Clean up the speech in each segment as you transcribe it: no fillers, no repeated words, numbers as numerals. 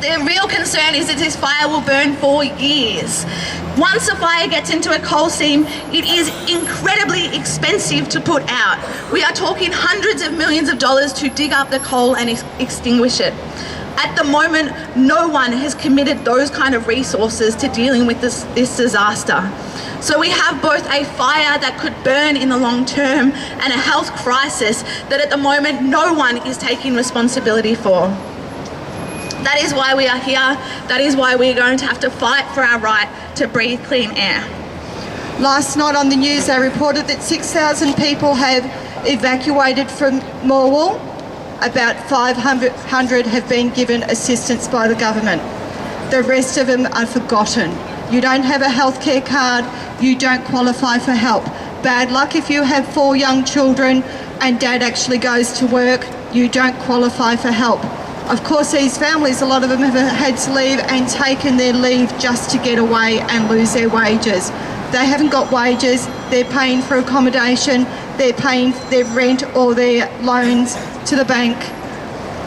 The real concern is that this fire will burn for years. Once a fire gets into a coal seam, it is incredibly expensive to put out. We are talking hundreds of millions of dollars to dig up the coal and extinguish it. At the moment, no one has committed those kind of resources to dealing with this disaster. So we have both a fire that could burn in the long term and a health crisis that at the moment no one is taking responsibility for. That is why we are here. That is why we're going to have to fight for our right to breathe clean air. Last night on the news they reported that 6,000 people have evacuated from Morvell. About 500 have been given assistance by the government. The rest of them are forgotten. You don't have a healthcare card, you don't qualify for help. Bad luck if you have 4 young children and dad actually goes to work, you don't qualify for help. Of course, these families, a lot of them have had to leave and taken their leave just to get away and lose their wages. They haven't got wages, they're paying for accommodation, they're paying their rent or their loans to the bank.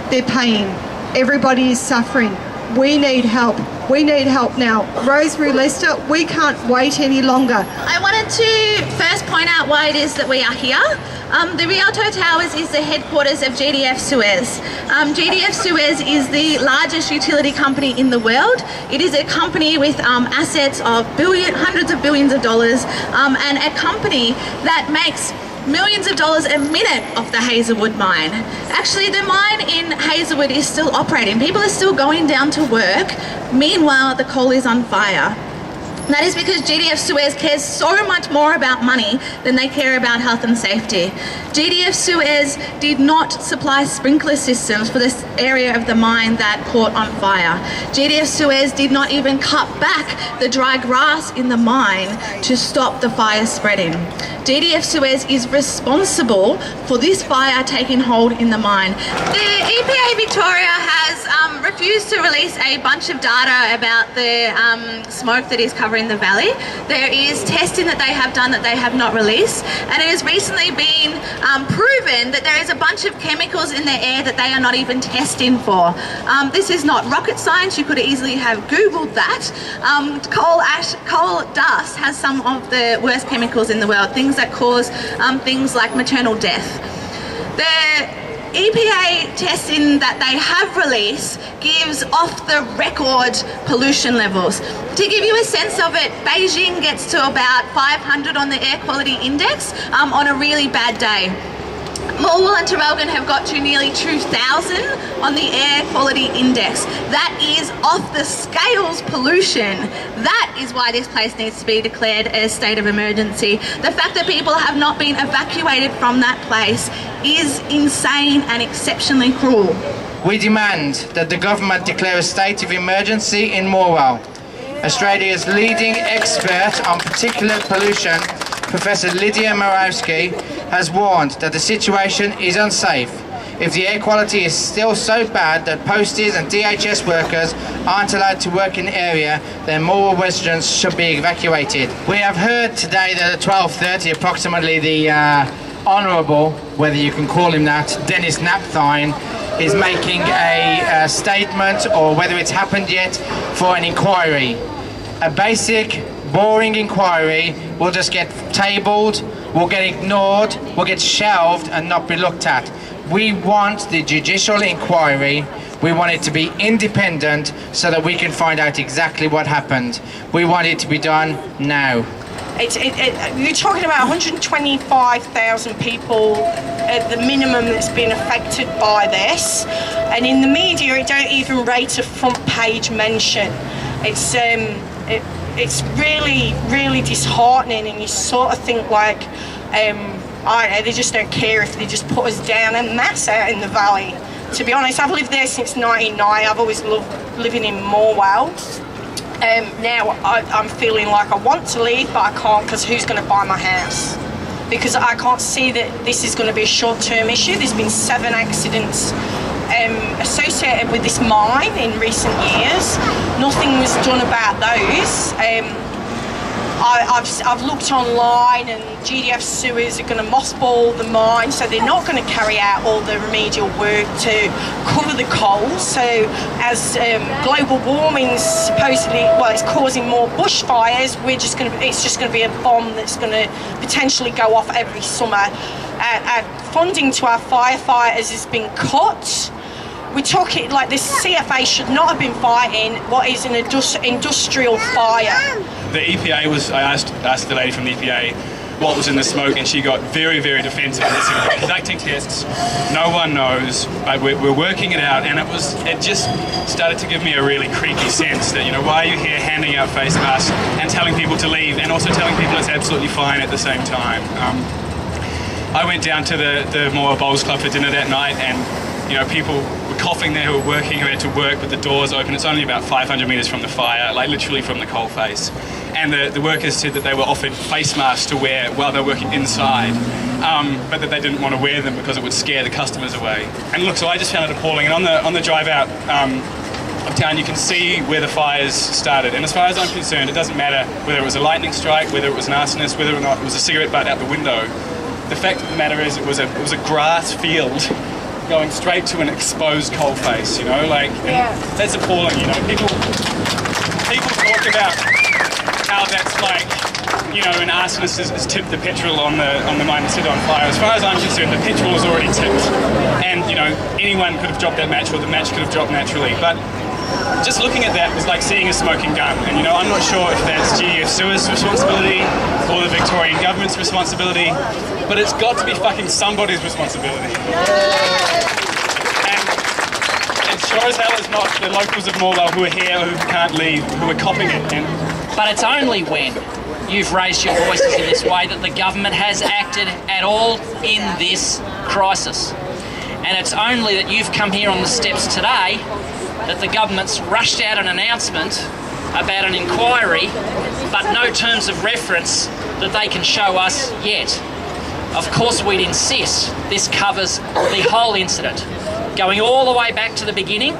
They're paying. Everybody is suffering. We need help. We need help now. Rosemary, Lester, we can't wait any longer. I wanted to first point out why it is that we are here. The Rialto Towers is the headquarters of GDF Suez. GDF Suez is the largest utility company in the world. It is a company with assets of hundreds of billions of dollars, and a company that makes millions of dollars a minute off the Hazelwood mine. Actually, the mine in Hazelwood is still operating. People are still going down to work. Meanwhile, the coal is on fire. And that is because GDF Suez cares so much more about money than they care about health and safety. GDF Suez did not supply sprinkler systems for this area of the mine that caught on fire. GDF Suez did not even cut back the dry grass in the mine to stop the fire spreading. GDF Suez is responsible for this fire taking hold in the mine. The EPA Victoria has refused to release a bunch of data about the smoke that is covering the valley. There is testing that they have done that they have not released, and it has recently been proven that there is a bunch of chemicals in the air that they are not even testing for. This is not rocket science. You could easily have Googled that. Coal dust has some of the worst chemicals in the world, things that cause things like maternal death. The EPA testing that they have released gives off-the-record pollution levels. To give you a sense of it, Beijing gets to about 500 on the air quality index on a really bad day. Morvell and Traralgon have got to nearly 2,000 on the air quality index. That is off the scales pollution. That is why this place needs to be declared a state of emergency. The fact that people have not been evacuated from that place is insane and exceptionally cruel. We demand that the government declare a state of emergency in Morvell. Australia's leading expert on particulate pollution, Professor Lydia Morawski, has warned that the situation is unsafe. If the air quality is still so bad that posties and DHS workers aren't allowed to work in the area, then Morvell residents should be evacuated. We have heard today that at 12:30 approximately the Honourable, whether you can call him that, Dennis Napthine, is making a statement, or whether it's happened yet, for an inquiry. A basic, boring inquiry will just get tabled, will get ignored, will get shelved and not be looked at. We want the judicial inquiry. We want it to be independent so that we can find out exactly what happened. We want it to be done now. You're talking about 125,000 people at the minimum that's been affected by this, and in the media it don't even rate a front page mention. It's really, really disheartening, and you sort of think like, I don't know, they just don't care if they just put us down en masse out in the valley. To be honest, I've lived there since '99. I've always loved living in Morvell. Now I'm feeling like I want to leave, but I can't, because who's going to buy my house? Because I can't see that this is going to be a short-term issue. There's been 7 accidents associated with this mine in recent years. Nothing was done about those. I've looked online, and GDF Suez are going to mothball the mine, so they're not going to carry out all the remedial work to cover the coal. So as global warming's supposedly, well, it's causing more bushfires, it's just going to be a bomb that's going to potentially go off every summer. Funding to our firefighters has been cut. We took it like this CFA should not have been fighting what is an industrial fire. The EPA was, I asked the lady from the EPA what was in the smoke, and she got very, very defensive. We're conducting tests, no one knows, but we're working it out, and it just started to give me a really creepy sense that, you know, why are you here handing out face masks and telling people to leave, and also telling people it's absolutely fine at the same time. I went down to the Morvell Bowls Club for dinner that night, and you know, people were coughing there who were working, who had to work with the doors open. It's only about 500 metres from the fire, like literally from the coal face. And the workers said that they were offered face masks to wear while they were working inside, but that they didn't want to wear them because it would scare the customers away. And look, so I just found it appalling. And on the drive out of town, you can see where the fires started. And as far as I'm concerned, it doesn't matter whether it was a lightning strike, whether it was an arsonist, whether or not it was a cigarette butt out the window. The fact of the matter is it was a grass field going straight to an exposed coal face, you know, like, that's appalling, you know. People talk about how that's like, you know, an arsonist has tipped the petrol on the mine and set it on fire. As far as I'm concerned, the petrol was already tipped, and, you know, anyone could have dropped that match, or the match could have dropped naturally, but just looking at that was like seeing a smoking gun. And, you know, I'm not sure if that's GDF Suez responsibility or the Victorian government's responsibility, but it's got to be fucking somebody's responsibility. And sure as hell it's not the locals of Morvell who are here, who can't leave, who are copping it. But it's only when you've raised your voices in this way that the government has acted at all in this crisis. And it's only that you've come here on the steps today that the government's rushed out an announcement about an inquiry, but no terms of reference that they can show us yet. Of course, we'd insist this covers the whole incident, going all the way back to the beginning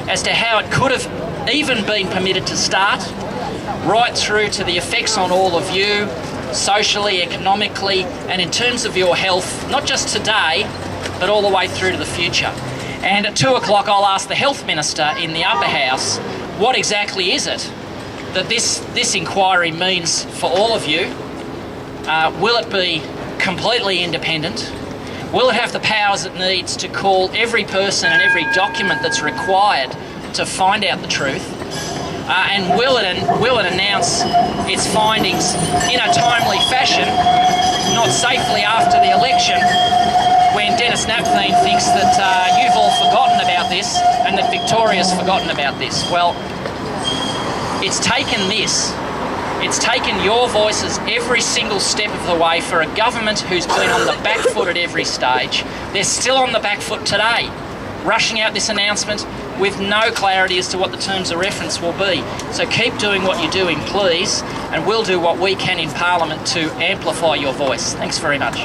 as to how it could have even been permitted to start, right through to the effects on all of you, socially, economically, and in terms of your health, not just today, but all the way through to the future. And at 2 o'clock, I'll ask the Health Minister in the upper house, what exactly is it that this inquiry means for all of you? Will it be completely independent? Will it have the powers it needs to call every person and every document that's required to find out the truth? And will it announce its findings in a timely fashion, not safely after the election, when Dennis Napthine thinks that you've all forgotten about this and that Victoria's forgotten about this? Well, it's taken your voices every single step of the way for a government who's been on the back foot at every stage. They're still on the back foot today, rushing out this announcement with no clarity as to what the terms of reference will be. So keep doing what you're doing, please, and we'll do what we can in Parliament to amplify your voice. Thanks very much.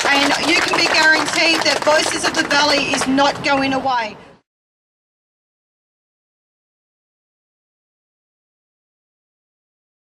And you can be guaranteed that Voices of the Valley is not going away.